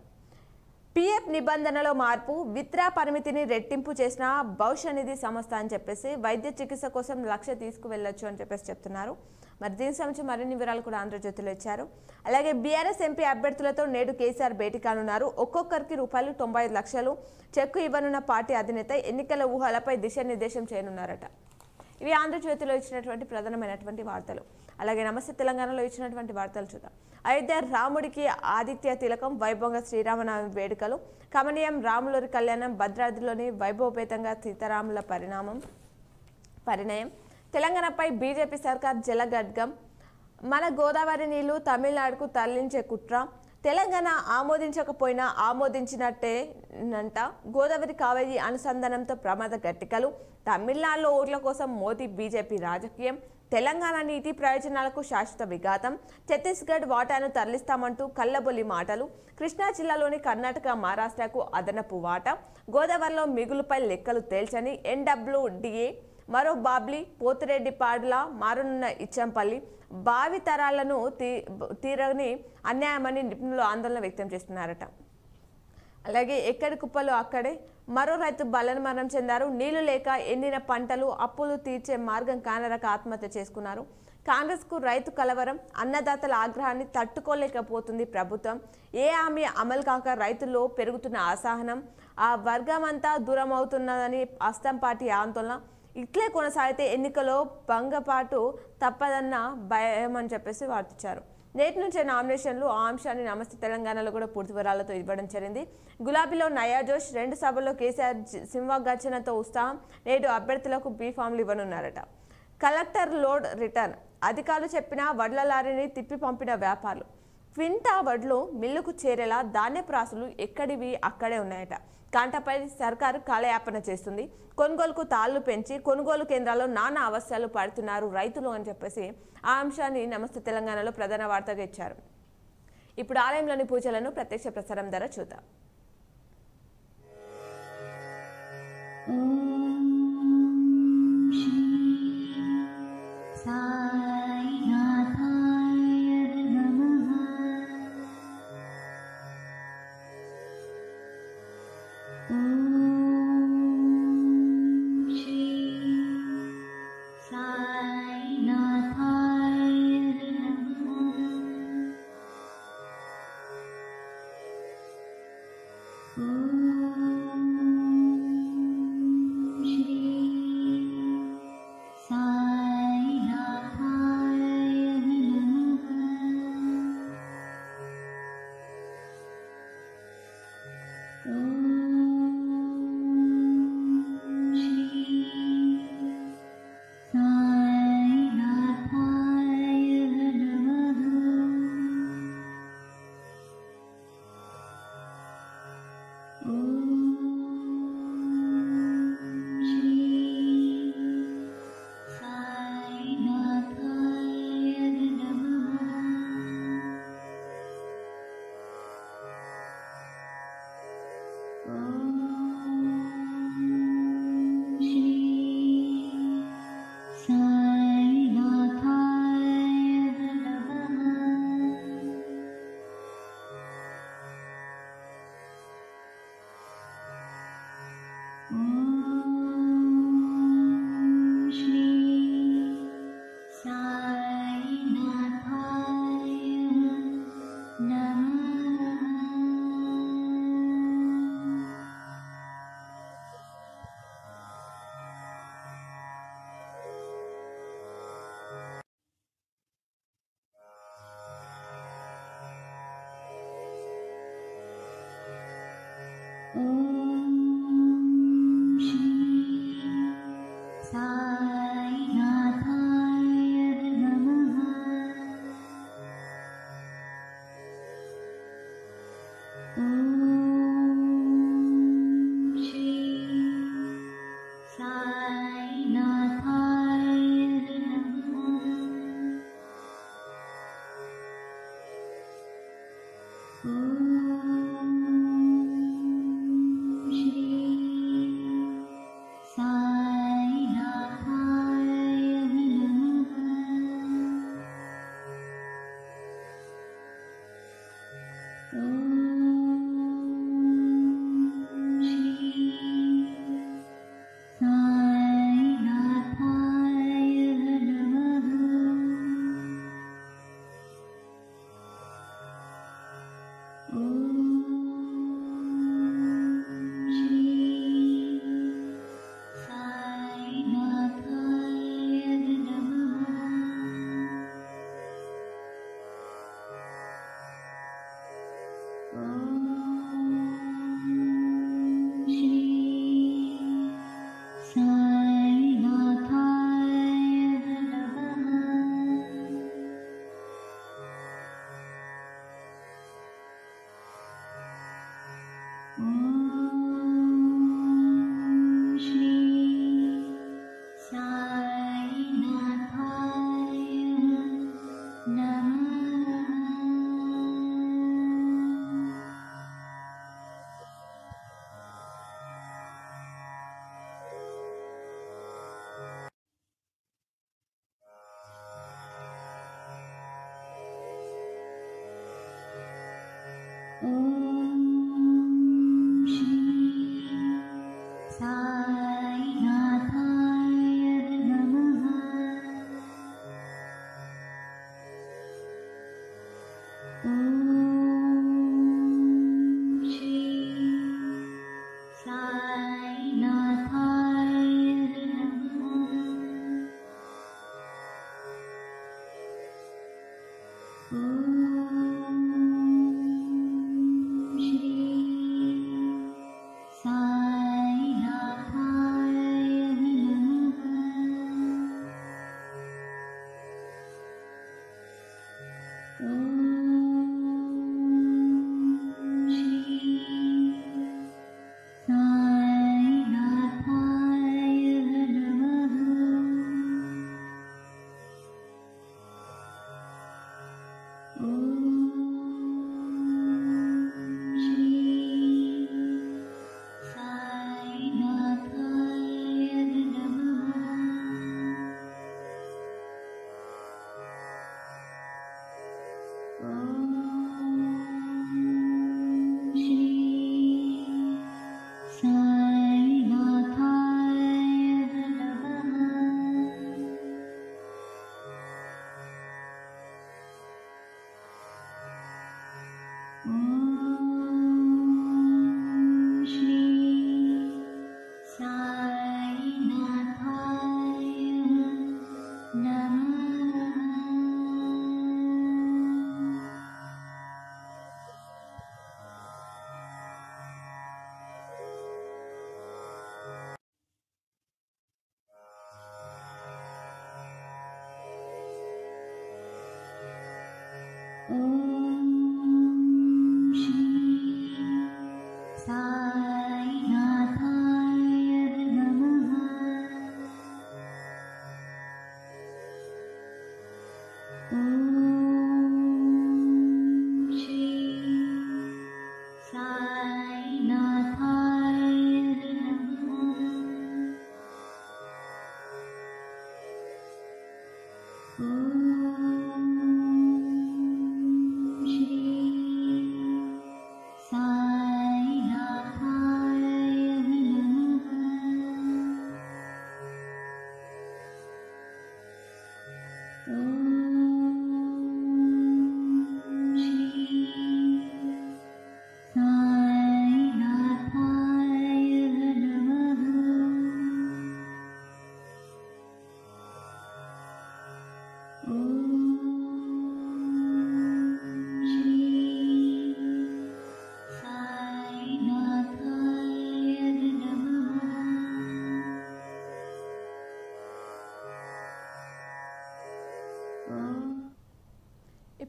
A: పీఎఫ్ నిబంధనలో మార్పు. విత్డ్రా పరిమితిని రెట్టింపు చేసిన భవిష్య నిధి సంస్థ అని చెప్పేసి వైద్య చికిత్స కోసం 1,00,000 తీసుకువెళ్ళొచ్చు అని చెప్పేసి చెప్తున్నారు. మరి దీనికి సంబంధించి మరిన్ని వివరాలు కూడా ఆంధ్రజ్యోతిలో ఇచ్చారు. అలాగే బీఆర్ఎస్ ఎంపీ అభ్యర్థులతో నేడు కేసీఆర్ భేటీ కానున్నారు. ఒక్కొక్కరికి ₹95 లక్షలు చెక్కు ఇవ్వనున్న పార్టీ అధినేత ఎన్నికల ఊహలపై దిశానిర్దేశం చేయనున్నారట. ఇవి ఆంధ్రజ్యోతిలో ఇచ్చినటువంటి ప్రధానమైనటువంటి వార్తలు. అలాగే నమస్తే తెలంగాణలో ఇచ్చినటువంటి వార్తలు చూద్దాం. అయోధ్య రాముడికి ఆదిత్య తిలకం, వైభవంగా శ్రీరామనవమి వేడుకలు. కమనీయం, రాములూరి కళ్యాణం. భద్రాద్రిలోని వైభవపేతంగా సీతారాముల పరిణయం. తెలంగాణపై బీజేపీ సర్కార్ జలగడ్గం. మన గోదావరి నీళ్లు తమిళనాడుకు తరలించే కుట్ర. తెలంగాణ ఆమోదించకపోయినా ఆమోదించినట్టేనంట. గోదావరి కావేరీ అనుసంధానంతో ప్రమాద గట్టికలు. తమిళనాడులో ఓట్ల కోసం మోదీ బీజేపీ రాజకీయం. తెలంగాణ నీటి ప్రయోజనాలకు శాశ్వత విఘాతం. ఛత్తీస్గఢ్ వాటాను తరలిస్తామంటూ కల్లబొల్లి మాటలు. కృష్ణా జిల్లాలోని కర్ణాటక, మహారాష్ట్రకు అదనపు వాటా. గోదావరిలో మిగులుపై లెక్కలు తేల్చని ఎన్డబ్ల్యూడీఏ. మరో బాబ్లీ. పోతిరెడ్డిపాడులా మారనున్న ఇచ్చంపల్లి. భావి తరాలను తీరని అన్యాయమని నిపుణులు ఆందోళన వ్యక్తం చేస్తున్నారట. అలాగే ఎక్కడి కుప్పలు అక్కడే. మరో రైతు బలమరణం చెందారు. నీళ్లు లేక ఎండిన పంటలు, అప్పులు తీర్చే మార్గం కానరక ఆత్మహత్య చేసుకున్నారు. కాంగ్రెస్కు రైతు కలవరం. అన్నదాతల ఆగ్రహాన్ని తట్టుకోలేకపోతుంది ప్రభుత్వం. ఏ హామీ అమలు కాక రైతుల్లో పెరుగుతున్న అసహనం. ఆ వర్గమంతా దూరం అవుతున్నదని అస్సాం పార్టీ ఆందోళన. ఇట్లే కొనసాగితే ఎన్నికల్లో భంగపాటు తప్పదన్న భయం అని చెప్పేసి వార్తించారు. నేటి నుంచే నామినేషన్లు. ఆ అంశాన్ని నమస్తే తెలంగాణలో కూడా పూర్తి వివరాలతో ఇవ్వడం జరిగింది. గులాబీలో నయా జోష్. 2 సభల్లో కేసీఆర్ సింహగర్జనతో ఉత్సాహం. నేడు అభ్యర్థులకు బీఫామ్లు ఇవ్వనున్నారట. Collector load return. అధికారులు చెప్పిన వడ్ల లారీని తిప్పి పంపిన వ్యాపారులు. క్వింటా వడ్లు మిల్లుకు చేరేలా ధాన్యపు రాసులు ఎక్కడివి అక్కడే ఉన్నాయట. కాంటపై సర్కారు కాలయాపన చేస్తుంది. కొనుగోలుకు తాళ్లు పెంచి కొనుగోలు కేంద్రాల్లో నానా అవస్థలు పడుతున్నారు రైతులు అని చెప్పేసి ఆ అంశాన్ని నమస్తే తెలంగాణలో ప్రధాన వార్తగా ఇచ్చారు. ఇప్పుడు ఆలయంలోని పూజలను ప్రత్యక్ష ప్రసారం ద్వారా చూద్దాం.
B: ఓం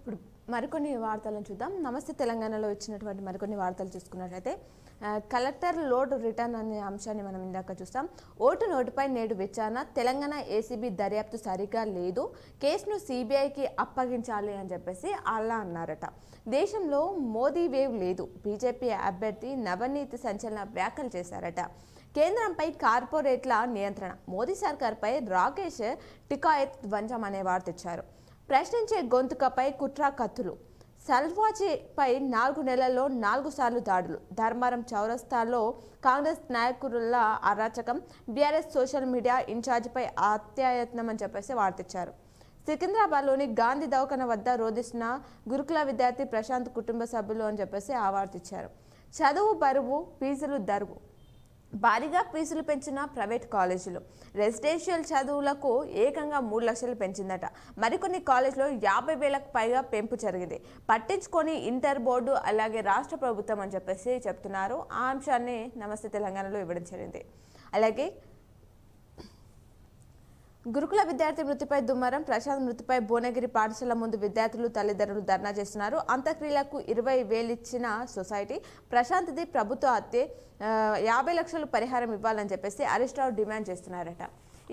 A: ఇప్పుడు మరికొన్ని వార్తలను చూద్దాం. నమస్తే తెలంగాణలో ఇచ్చినటువంటి మరికొన్ని వార్తలు చూసుకున్నట్లయితే కలెక్టర్ లోడ్ రిటర్న్ అనే అంశాన్ని మనం ఇందాక చూస్తాం. నోటుపై నేడు విచారణ, తెలంగాణ ఏసీబీ దర్యాప్తు సరిగా లేదు, కేసును సిబిఐకి అప్పగించాలి అని చెప్పేసి అలా అన్నారట. దేశంలో మోదీ వేవ్ లేదు, బీజేపీ అభ్యర్థి నవనీత్ సంచలన వ్యాఖ్యలు చేశారట. కేంద్రంపై కార్పొరేట్ల నియంత్రణ, మోదీ సర్కార్పై రాకేష్ టికాయత్ ధ్వంసం అనే వార్త ఇచ్చారు. ప్రశ్నించే గొంతుకపై కుట్ర కత్తులు, సల్వాజీపై 4 నెలల్లో 4 సార్లు దాడులు, ధర్మారం చౌరస్తాలో కాంగ్రెస్ నాయకుల అరాచకం, బీఆర్ఎస్ సోషల్ మీడియా ఇన్ఛార్జిపై అత్యాయత్నం అని చెప్పేసి వార్తిచ్చారు. సికింద్రాబాద్లోని గాంధీ దవాఖాన వద్ద రోధిస్తున్న గురుకుల విద్యార్థి ప్రశాంత్ కుటుంబ సభ్యులు అని చెప్పేసి ఆ వార్తిచ్చారు. చదువు బరువు, ఫీజులు దరువు, భారీగా ఫీజులు పెంచిన ప్రైవేట్ కాలేజీలు, రెసిడెన్షియల్ చదువులకు ఏకంగా 3 లక్షలు పెంచిందట. మరికొన్ని కాలేజీలో 50,000కు పైగా పెంపు జరిగింది. పట్టించుకొని ఇంటర్ బోర్డు అలాగే రాష్ట్ర ప్రభుత్వం అని చెప్పేసి చెప్తున్నారు. ఆ అంశాన్ని నమస్తే తెలంగాణలో ఇవ్వడం జరిగింది. అలాగే గురుకుల విద్యార్థి మృతిపై దుమారం, ప్రశాంత్ మృతిపై భువనగిరి పాఠశాల ముందు విద్యార్థులు తల్లిదండ్రులు ధర్నా చేస్తున్నారు. అంత్యక్రియలకు 20,000 ఇచ్చిన సొసైటీ, ప్రశాంత్ది ప్రభుత్వ హత్యే, 50 లక్షలు పరిహారం ఇవ్వాలని చెప్పేసి హరీష్ రావు డిమాండ్ చేస్తున్నారట.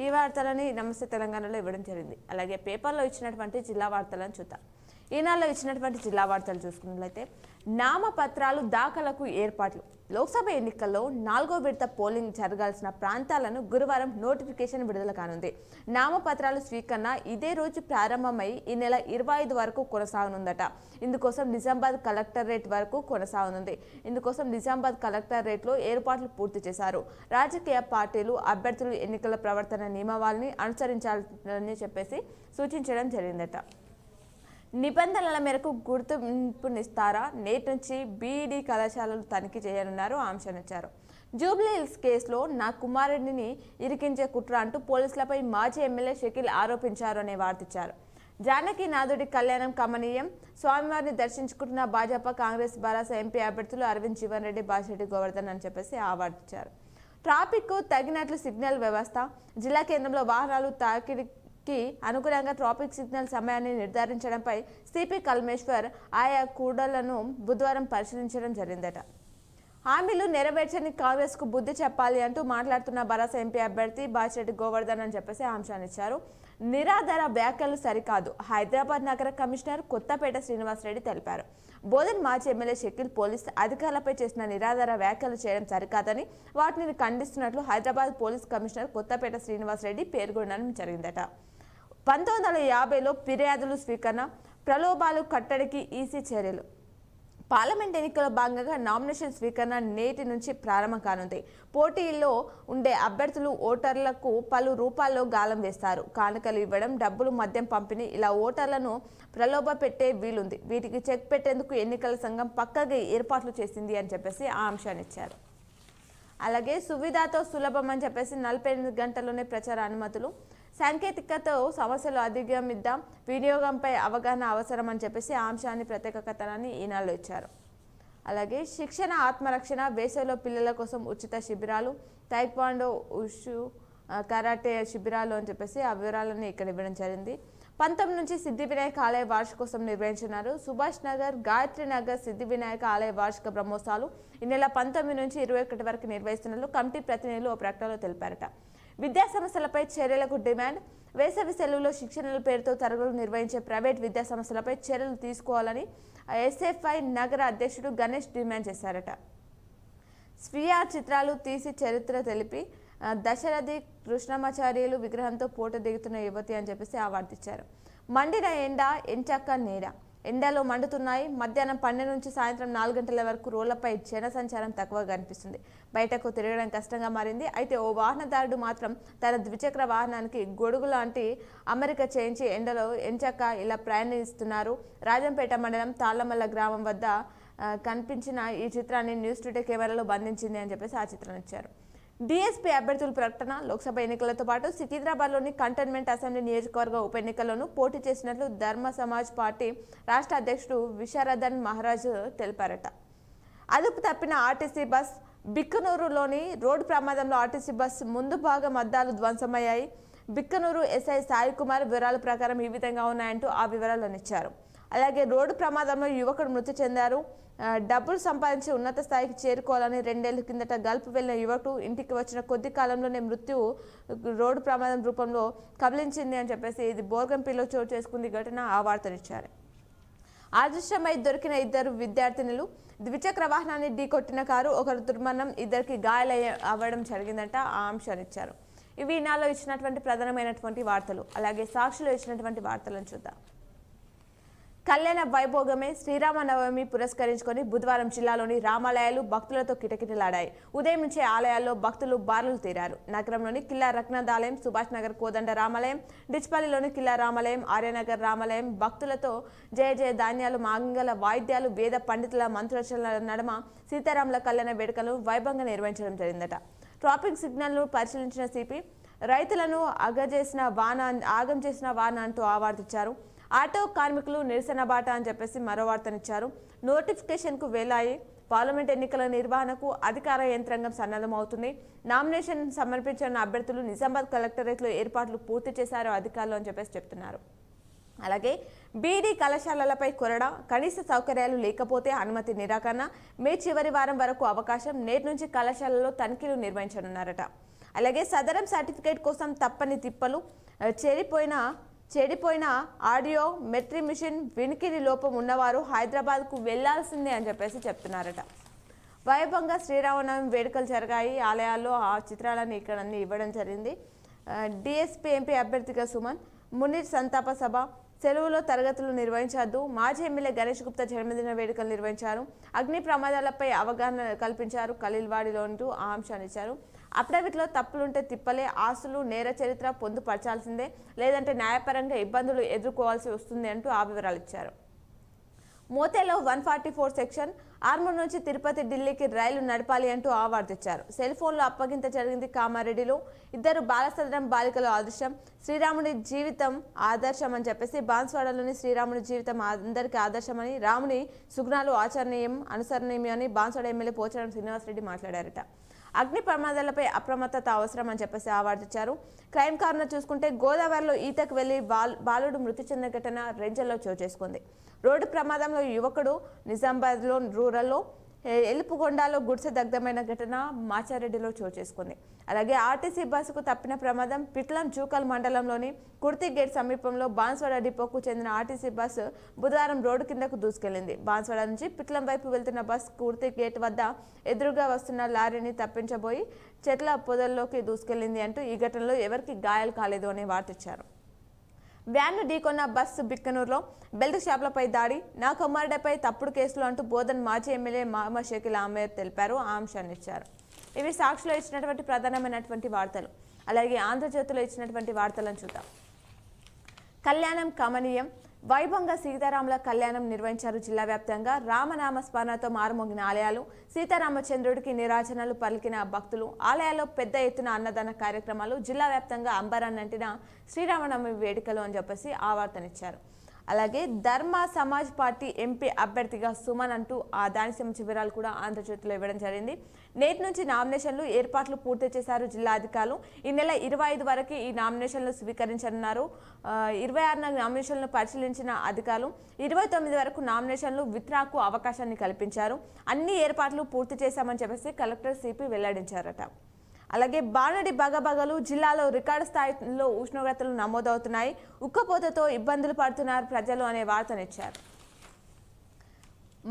A: ఈ వార్తలని నమస్తే తెలంగాణలో ఇవ్వడం జరిగింది. అలాగే పేపర్లో ఇచ్చినటువంటి జిల్లా వార్తలను చూద్దాం. ఈనాడులో ఇచ్చినటువంటి జిల్లా వార్తలు చూసుకున్నట్లయితే నామపత్రాలు దాఖలకు ఏర్పాట్లు, లోక్సభ ఎన్నికల్లో 4వ విడత పోలింగ్ జరగాల్సిన ప్రాంతాలను గురువారం నోటిఫికేషన్ విడుదల కానుంది. నామపత్రాల స్వీకరణ ఇదే రోజు ప్రారంభమై ఈ నెల 25 వరకు కొనసాగనుందట. ఇందుకోసం నిజామాబాద్ కలెక్టరేట్ వరకు కొనసాగనుంది. ఇందుకోసం నిజామాబాద్ కలెక్టరేట్లో ఏర్పాట్లు పూర్తి చేశారు. రాజకీయ పార్టీలు అభ్యర్థులు ఎన్నికల ప్రవర్తన నియమావళిని అనుసరించాలని చెప్పేసి సూచించడం జరిగిందట. నిబంధనల మేరకు గుర్తింపునిస్తారా, నేటి నుంచి బీఈడీ కళాశాలలు తనిఖీ చేయనున్నారు అంశాన్నిచ్చారు. జూబ్లీహిల్స్ కేసులో నా కుమారుడిని ఇరికించే కుట్ర అంటూ పోలీసులపై మాజీ ఎమ్మెల్యే షకీల్ ఆరోపించారు అనే వార్తిచ్చారు. జానకినాథుడి కళ్యాణం కమనీయం, స్వామివారిని దర్శించుకుంటున్న భాజపా కాంగ్రెస్ భరాస ఎంపీ అభ్యర్థులు అరవింద్ జీవన్ రెడ్డి, బాసిరెడ్డి గోవర్ధన్ అని చెప్పేసి ఆవార్తిచ్చారు. ట్రాఫిక్ తగినట్లు సిగ్నల్ వ్యవస్థ, జిల్లా కేంద్రంలో వాహనాలు తాకిడికి అనుగుణంగా ట్రాఫిక్ సిగ్నల్ సమయాన్ని నిర్ధారించడంపై సిపి కల్మేశ్వర్ ఆయా కూడళ్లను బుధవారం పరిశీలించడం జరిగిందట. హామీలు నెరవేర్చని కాంగ్రెస్ కు బుద్ధి చెప్పాలి అంటూ మాట్లాడుతున్న భరాస ఎంపీ అభ్యర్థి బాసిరెడ్డి గోవర్ధన్ అని చెప్పేసి అంశాన్ని ఇచ్చారు. నిరాధార వ్యాఖ్యలు సరికాదు, హైదరాబాద్ నగర కమిషనర్ కొత్తపేట శ్రీనివాసరెడ్డి తెలిపారు. బోధన్ మాజీ ఎమ్మెల్యే షకీల్ పోలీస్ అధికారులపై చేసిన నిరాధార వ్యాఖ్యలు చేయడం సరికాదని, వాటిని ఖండిస్తున్నట్లు హైదరాబాద్ పోలీస్ కమిషనర్ కొత్తపేట శ్రీనివాసరెడ్డి పేర్కొనడం జరిగిందట. 1950లో ఫిర్యాదులు స్వీకరణ, ప్రలోభాలు కట్టడికి ఈసీ చర్యలు, పార్లమెంట్ ఎన్నికల్లో భాగంగా నామినేషన్ స్వీకరణ నేటి నుంచి ప్రారంభం కానుంది. పోటీల్లో ఉండే అభ్యర్థులు ఓటర్లకు పలు రూపాల్లో గాలం వేస్తారు. కానుకలు ఇవ్వడం, డబ్బులు, మద్యం పంపిణీ, ఇలా ఓటర్లను ప్రలోభ పెట్టే వీలుంది. వీటికి చెక్ పెట్టేందుకు ఎన్నికల సంఘం పక్కగా ఏర్పాట్లు చేసింది అని చెప్పేసి ఆ అంశాన్ని ఇచ్చారు. అలాగే సువిధాతో సులభం అని చెప్పేసి 48 గంటల్లోనే ప్రచార అనుమతులు, సాంకేతికతో సమస్యలు అధిగమిద్దాం, వినియోగంపై అవగాహన అవసరం అని చెప్పేసి ఆ అంశాన్ని ప్రత్యేక కథనాన్ని ఈనాడులో ఇచ్చారు. అలాగే శిక్షణ, ఆత్మరక్షణ, వేసవిలో పిల్లల కోసం ఉచిత శిబిరాలు, తైక్వాండో, ఉషు, కరాటే శిబిరాలు అని చెప్పేసి ఆ వివరాలను ఇక్కడ ఇవ్వడం జరిగింది. 19 నుంచి సిద్ధి వినాయక ఆలయ వార్షికోత్సవం నిర్వహించున్నారు. సుభాష్ నగర్, గాయత్రి నగర్ సిద్ధి వినాయక ఆలయ వార్షిక బ్రహ్మోత్సవాలు ఈ నెల 19 నుంచి 21 వరకు నిర్వహిస్తున్నట్లు కమిటీ ప్రతినిధులు ఓ ప్రకటనలో తెలిపారట. విద్యా సంస్థలపై చర్యలకు డిమాండ్, వేసవి సెలవులో శిక్షణల పేరుతో తరగతులు నిర్వహించే ప్రైవేట్ విద్యా సంస్థలపై చర్యలు తీసుకోవాలని ఎస్ఎఫ్ఐ నగర అధ్యక్షుడు గణేష్ డిమాండ్ చేశారట. స్వీయ చిత్రాలు తీసి చరిత్ర తెలిపి దశరథి కృష్ణమాచార్యులు విగ్రహంతో పోటీ దిగుతున్న యువతి అని చెప్పేసి అవార్డిచ్చారు. మండిన ఎండ, ఎంచక్క నీడ, ఎండలో మండుతున్నాయి. మధ్యాహ్నం 12 నుంచి సాయంత్రం 4 గంటల వరకు రోడ్లపై జన సంచారం తక్కువగా కనిపిస్తుంది. బయటకు తిరగడం కష్టంగా మారింది. అయితే ఓ వాహనదారుడు మాత్రం తన ద్విచక్ర వాహనానికి గొడుగు లాంటి అమరిక చేయించి ఎండలో ఎంచక్క ఇలా ప్రయాణిస్తున్నారు. రాజంపేట మండలం తాళ్లమల్ల గ్రామం వద్ద కనిపించిన ఈ చిత్రాన్ని న్యూస్ టుడే కెమెరాలో బంధించింది అని చెప్పేసి ఆ చిత్రం ఇచ్చారు. డీఎస్పీ అభ్యర్థుల ప్రకటన, లోక్సభ ఎన్నికలతో పాటు సికింద్రాబాద్లోని కంటోన్మెంట్ అసెంబ్లీ నియోజకవర్గ ఉప ఎన్నికల్లోనూ పోటీ చేసినట్లు ధర్మ సమాజ్ పార్టీ రాష్ట్ర అధ్యక్షుడు విశారదన్ మహారాజ్ తెలిపారట. అదుపు తప్పిన ఆర్టీసీ బస్, బిక్కనూరులోని రోడ్డు ప్రమాదంలో ఆర్టీసీ బస్ ముందు భాగం అద్దాలు ధ్వంసమయ్యాయి. బిక్కనూరు ఎస్ఐ సాయి కుమార్ వివరాల ప్రకారం ఈ విధంగా ఉన్నాయంటూ ఆ వివరాలను ఇచ్చారు. అలాగే రోడ్డు ప్రమాదంలో యువకుడు మృతి చెందారు. డబ్బులు సంపాదించి ఉన్నత స్థాయికి చేరుకోవాలని 2 ఏళ్ల కిందట గల్ఫ్ వెళ్లిన యువకుడు ఇంటికి వచ్చిన కొద్ది కాలంలోనే మృత్యువు రోడ్డు ప్రమాదం రూపంలో కబలించింది అని చెప్పేసి ఇది బోర్గంపల్లిలో చోటు చేసుకుంది ఘటన ఆ వార్తనిచ్చారు. అదృశ్యమై దొరికిన 2 విద్యార్థినులు ద్విచక్ర వాహనాన్ని ఢీకొట్టిన కారు ఒకరు దుర్మరణం, 2కి అవ్వడం జరిగిందంట ఆ అంశాన్ని ఇచ్చారు. ఇవి నాలో ఇచ్చినటువంటి ప్రధానమైనటువంటి వార్తలు. అలాగే సాక్షిలో ఇచ్చినటువంటి వార్తలను చూద్దాం. కళ్యాణ వైభోగమే శ్రీరామనవమి పురస్కరించుకొని బుధవారం జిల్లాలోని రామాలయాలు భక్తులతో కిటకిటలాడాయి. ఉదయం నుంచే ఆలయాల్లో భక్తులు బారులు తీరారు. నగరంలోని కిల్లా రత్నాదాలయం, సుభాష్ నగర్ కోదండ రామాలయం, డిచ్పల్లిలోని కిల్లా రామాలయం, ఆర్యనగర్ రామాలయం భక్తులతో జయ జయ ధాన్యాలు, మంగళ వాయిద్యాలు, వేద పండితుల మంత్రోచ్చరణల నడుమ సీతారాముల కళ్యాణ వేడుకలు వైభవంగా నిర్వహించడం జరిగిందట. ట్రాఫిక్ సిగ్నల్ను పరిశీలించిన సిపి రైతులను ఆగం చేసిన వాన అంటూ అవార్డిచ్చారు. ఆటో కార్మికులు నిరసన బాట అని చెప్పేసి మరో వార్తనిచ్చారు. నోటిఫికేషన్కు వేలాయి. పార్లమెంట్ ఎన్నికల నిర్వహణకు అధికార యంత్రాంగం సన్నద్ధమవుతుంది. నామినేషన్ సమర్పించిన అభ్యర్థులు నిజామాబాద్ కలెక్టరేట్లో ఏర్పాట్లు పూర్తి చేశారు అధికారులు అని చెప్పేసి చెప్తున్నారు. అలాగే బీడీ కళాశాలలపై కొరడా, కనీస సౌకర్యాలు లేకపోతే అనుమతి నిరాకరణ, మే చివరి వారం వరకు అవకాశం, నేటి నుంచి కళాశాలలో తనిఖీలు నిర్వహించనున్నారట. అలాగే సదరం సర్టిఫికేట్ కోసం తప్పని తిప్పలు, చెడిపోయిన ఆడియో మెట్రీ మిషన్, వినికిడి లోపం ఉన్నవారు హైదరాబాద్కు వెళ్లాల్సిందే అని చెప్పేసి చెప్తున్నారట. వైభవంగా శ్రీరామనవమి వేడుకలు జరిగాయి. ఆలయాల్లో ఆ చిత్రాలను ఇక్కడ అన్ని ఇవ్వడం జరిగింది. డిఎస్పీ ఎంపీ అభ్యర్థిగా సుమన్, మునీర్ సంతాప సభ, సెలవులో తరగతులు నిర్వహించద్దు, మాజీ ఎమ్మెల్యే గణేష్ గుప్తా జన్మదిన వేడుకలు నిర్వహించారు. అగ్ని ప్రమాదాలపై అవగాహన కల్పించారు. ఖలీల్వాడిలోంటూ ఆ అంశాన్ని ఇచ్చారు. అఫిడవిట్లో తప్పులుంటే తిప్పలే, ఆస్తులు నేర చరిత్ర పొందుపరచాల్సిందే, లేదంటే న్యాయపరంగా ఇబ్బందులు ఎదుర్కోవాల్సి వస్తుంది అంటూ ఆ వివరాలు ఇచ్చారు. మోతేలో 144 సెక్షన్, ఆర్మూర్ నుంచి తిరుపతి ఢిల్లీకి రైలు నడపాలి అంటూ అవార్డిచ్చారు. సెల్ ఫోన్లో అప్పగింత జరిగింది. కామారెడ్డిలో 2 బాలసదనం బాలికల అదృశ్యం, శ్రీరాముడి జీవితం ఆదర్శం అని చెప్పేసి బాన్స్వాడలోని శ్రీరాముడి జీవితం అందరికీ ఆదర్శమని, రాముని సుగుణాలు ఆచరణీయం అనుసరణీయమని బాన్స్వాడ ఎమ్మెల్యే పోచారం శ్రీనివాసరెడ్డి మాట్లాడారట. అగ్ని ప్రమాదాలపై అప్రమత్తత అవసరం అని చెప్పేసి అవార్డిచ్చారు. క్రైమ్ కారణం చూసుకుంటే గోదావరిలో ఈతకు వెళ్లి బాలుడు మృతి చెందిన ఘటన రెంజల్లో చోటు చేసుకుంది. రోడ్డు ప్రమాదంలో యువకుడు నిజామాబాద్లో రూరల్లో, ఎలుపుగొండలో గుడిసె దగ్ధమైన ఘటన మాచారెడ్డిలో చోటు చేసుకుంది. అలాగే ఆర్టీసీ బస్సుకు తప్పిన ప్రమాదం పిట్లం జూకల్ మండలంలోని కుర్తి గేట్ సమీపంలో బాన్స్వాడ డిపోకు చెందిన ఆర్టీసీ బస్సు బుధవారం రోడ్డు కిందకు దూసుకెళ్లింది. బాన్స్వాడ నుంచి పిట్లం వైపు వెళ్తున్న బస్సు కుర్తి గేట్ వద్ద ఎదురుగా వస్తున్న లారీని తప్పించబోయి చెట్ల పొదల్లోకి దూసుకెళ్లింది అంటూ ఈ ఘటనలో ఎవరికి గాయాలు కాలేదు అనే వార్త ఇచ్చారు. వ్యాన్ను ఢీకొన్న బస్సు బిక్కనూరులో బెల్ట్ షాపులపై దాడి, నా కుమారుడిపై తప్పుడు కేసులు అంటూ బోధన్ మాజీ ఎమ్మెల్యే మహమ్మద్ షకీల్ అహ్మద్ తెలిపారు. ఆ అంశాన్ని ఇచ్చారు. ఇవి సాక్షిలో ఇచ్చినటువంటి ప్రధానమైనటువంటి వార్తలు. అలాగే ఆంధ్రజ్యోతిలో ఇచ్చినటువంటి వార్తలను చూద్దాం. కళ్యాణం కమనీయం, వైభవంగా సీతారాముల కళ్యాణం నిర్వహించారు. జిల్లా వ్యాప్తంగా రామనామ స్మరణతో మారుమోగిన ఆలయాలు, సీతారామచంద్రుడికి నీరాజనాలు పలికిన భక్తులు, ఆలయాల్లో పెద్ద ఎత్తున అన్నదాన కార్యక్రమాలు, జిల్లా వ్యాప్తంగా అంబరాన్నంటిన శ్రీరామనవమి వేడుకలు అని చెప్పేసి ఆ వార్తనిచ్చారు. అలాగే ధర్మ సమాజ్ పార్టీ ఎంపీ అభ్యర్థిగా సుమన్ అంటూ ఆ దానికి సంబంధించిన వివరాలు కూడా ఆంధ్రజ్యోతిలో ఇవ్వడం జరిగింది. నేటి నుంచి నామినేషన్లు ఏర్పాట్లు పూర్తి చేశారు జిల్లా అధికారులు. ఈ నెల 25 వరకు ఈ నామినేషన్లు స్వీకరించనున్నారు. 26న నామినేషన్లను పరిశీలించిన అధికారులు 29 వరకు నామినేషన్లు విత్డ్రాకు అవకాశాన్ని కల్పించారు. అన్ని ఏర్పాట్లు పూర్తి చేశామని చెప్పేసి కలెక్టర్ సిపి వెల్లడించారట. అలాగే బాణడి బగబగలు, జిల్లాలో రికార్డు స్థాయిలో ఉష్ణోగ్రతలు నమోదవుతున్నాయి. ఉక్కపోతతో ఇబ్బందులు పడుతున్నారు ప్రజలు అనే వార్తనిచ్చారు.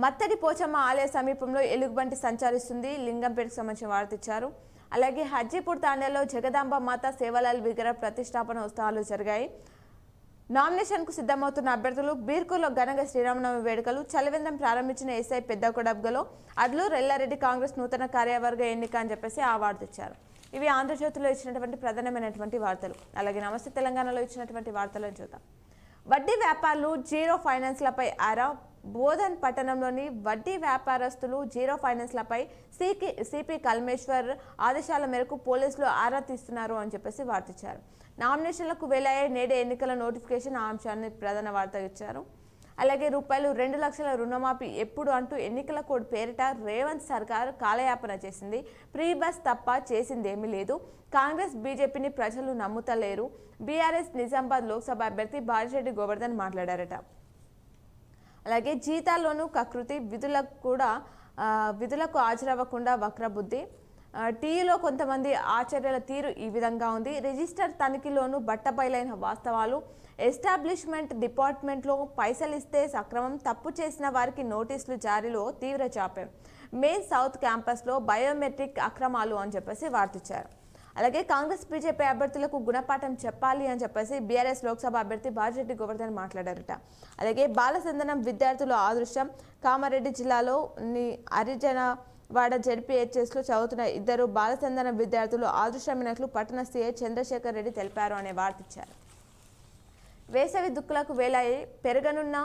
A: మత్తడి పోచమ్మ ఆలయ సమీపంలో ఎలుగుబంటి సంచరిస్తుంది. లింగంపేటకు సంబంధించిన వార్త ఇచ్చారు. అలాగే హజ్జీపూర్ తాండాలో జగదాంబ మాత సేవలాల్ విగ్రహ ప్రతిష్టాపన ఉత్సవాలు జరిగాయి. నామినేషన్కు సిద్ధమవుతున్న అభ్యర్థులు బీర్కూర్లో ఘనంగా శ్రీరామనవమి వేడుకలు, చలివేంద్రం ప్రారంభించిన ఎస్ఐ పెద్దకొడబ్గలో అడ్లూరు ఎల్లారెడ్డి కాంగ్రెస్ నూతన కార్యవర్గ ఎన్నిక అని చెప్పేసి ఆ వార్త ఇచ్చారు. ఇవి ఆంధ్రజ్యోతిలో ఇచ్చినటువంటి ప్రధానమైనటువంటి వార్తలు. అలాగే నమస్తే తెలంగాణలో ఇచ్చినటువంటి వార్తలను చూద్దాం. వడ్డీ వ్యాపారులు జీరో ఫైనాన్స్లపై ఆరా, బోధన్ పట్టణంలోని వడ్డీ వ్యాపారస్తులు జీరో ఫైనాన్స్లపై సిపి కల్మేశ్వర్ ఆదేశాల మేరకు పోలీసులు ఆరా తీస్తున్నారు అని చెప్పేసి వార్త ఇచ్చారు. నామినేషన్లకు వేలయ్యే నేడే ఎన్నికల నోటిఫికేషన్ ఆ అంశాన్ని ప్రధాన వార్త ఇచ్చారు. అలాగే ₹2 లక్షల రుణమాఫీ ఎప్పుడు అంటూ ఎన్నికల కోడ్ పేరిట రేవంత్ సర్కార్ కాలయాపన చేసింది. ప్రీ బస్ తప్ప చేసిందేమీ లేదు. కాంగ్రెస్ బీజేపీని ప్రజలు నమ్ముతలేరు. బీఆర్ఎస్ నిజామాబాద్ లోక్సభ అభ్యర్థి బాజిరెడ్డి గోవర్ధన్ మాట్లాడారట. అలాగే జీతాల్లోనూ కకృతి, విధులకు హాజరవ్వకుండా వక్రబుద్ధి. టీఈలో కొంతమంది ఆచార్యుల తీరు ఈ విధంగా ఉంది. రిజిస్టర్ తనిఖీలోనూ బట్టబయలైన వాస్తవాలు. ఎస్టాబ్లిష్మెంట్ డిపార్ట్మెంట్లో పైసలు ఇస్తే సక్రమం, తప్పు చేసిన వారికి నోటీసులు జారీలో తీవ్ర జాప్యం. మెయిన్ సౌత్ క్యాంపస్లో బయోమెట్రిక్ అక్రమాలు అని చెప్పేసి వార్తిచ్చారు. అలాగే కాంగ్రెస్ బీజేపీ అభ్యర్థులకు గుణపాఠం చెప్పాలి అని చెప్పేసి బీఆర్ఎస్ లోక్సభ అభ్యర్థి బాజిరెడ్డి గోవర్ధన్ మాట్లాడారట. అలాగే బాలచందనం విద్యార్థుల ఆదృశ్యం. కామారెడ్డి జిల్లాలో హరిజనవాడ జెడ్పీహెచ్ఎస్లో చదువుతున్న 2 బాలచందనం విద్యార్థులు ఆదృశ్యమైనట్లు పట్టణ సీఐ చంద్రశేఖర్ రెడ్డి తెలిపారు అనే వార్తిచ్చారు. వేసవి దుక్కులకు వేలాయి, పెరగనున్న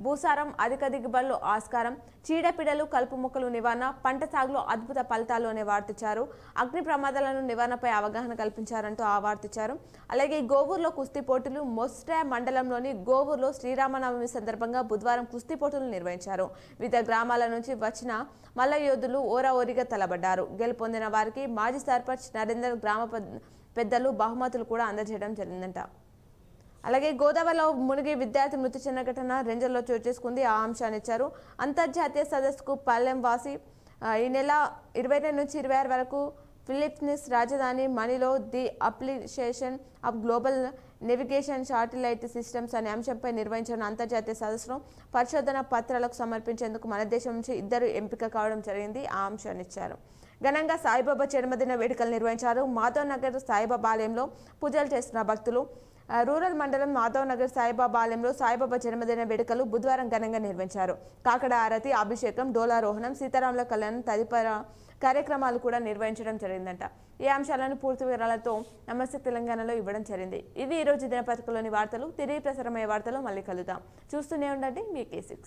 A: భూసారం, అధిక దిగుబడులు ఆస్కారం. చీడపీడలు, కలుపు మొక్కలు నివారణ, పంట సాగులో అద్భుత ఫలితాలు అనే వార్తిచ్చారు. అగ్ని ప్రమాదాలను నివారణపై అవగాహన కల్పించారంటూ ఆ వార్తిచ్చారు. అలాగే గోవూరులో కుస్తీ పోటీలు. మొస్టా మండలంలోని గోవూరులో శ్రీరామనవమి సందర్భంగా బుధవారం కుస్తీ పోటీలు నిర్వహించారు. వివిధ గ్రామాల నుంచి వచ్చిన మల్ల యోధులు ఓరాఓరిగా తలబడ్డారు. గెలుపొందిన వారికి మాజీ సర్పంచ్ నరేందర్, గ్రామ పెద్దలు బహుమతులు కూడా అందజేయడం జరిగిందంట. అలాగే గోదావరిలో మునిగి విద్యార్థి మృతి చెందిన ఘటన రెంజల్లో చోటు చేసుకుంది. ఆ అంశాన్ని ఇచ్చారు. అంతర్జాతీయ సదస్సుకు పల్లెం వాసి. ఈ నెల 22 నుంచి 26 వరకు ఫిలిప్పీన్స్ రాజధాని మనీలో the application of global navigation satellite systems అనే అంశంపై నిర్వహించిన అంతర్జాతీయ సదస్సులో పరిశోధన పత్రాలకు సమర్పించేందుకు మన దేశం నుంచి 2 ఎంపిక కావడం జరిగింది. ఆ అంశాన్ని ఇచ్చారు. ఘనంగా సాయిబాబా జన్మదిన వేడుకలు నిర్వహించారు. మాధవ్ నగర్ సాయిబాబా ఆలయంలో పూజలు చేస్తున్న భక్తులు. రూరల్ మండలం మాధవ్ నగర్ సాయిబాబా ఆలయంలో సాయిబాబా జన్మదిన వేడుకలు బుధవారం ఘనంగా నిర్వహించారు. కాకడ ఆరతి, అభిషేకం, డోలారోహణం, సీతారాముల కళ్యాణం తదితర కార్యక్రమాలు కూడా నిర్వహించడం జరిగిందంట. ఈ అంశాలను పూర్తి వివరాలతో నమస్తే తెలంగాణలో ఇవ్వడం జరిగింది. ఇది ఈరోజు దినపత్రికలోని వార్తలు. తిరిగి ప్రసారమయ్యే వార్తలు మళ్ళీ కలుద్దాం. చూస్తూనే ఉండండి మీ K6.